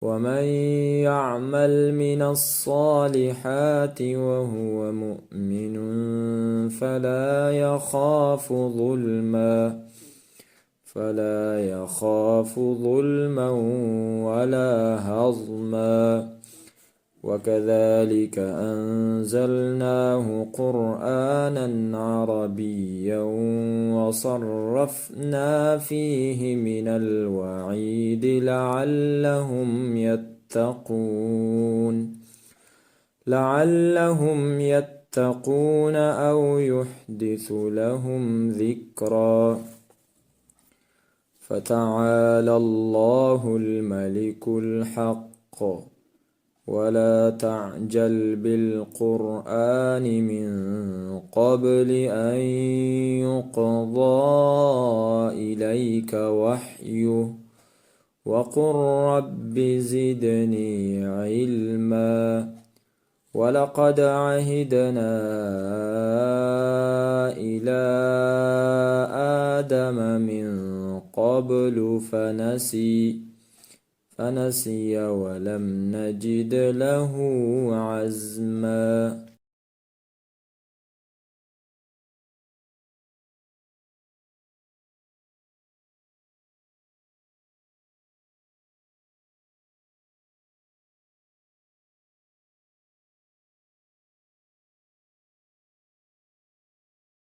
ومن يعمل من الصالحات وهو مؤمن فلا يخاف ظلما ولا هضما. وكذلك أنزلناه قرآنا عربيا وصرفنا فيه من الوعيد لعلهم يتقون أو يحدث لهم ذكرا. فتعالى الله الملك الحق. ولا تعجل بالقرآن من قبل أن يقضى إليك وحيه وقل رب زدني علما. ولقد عهدنا إلى آدم من قبل فنسي ولم نجد له عزما.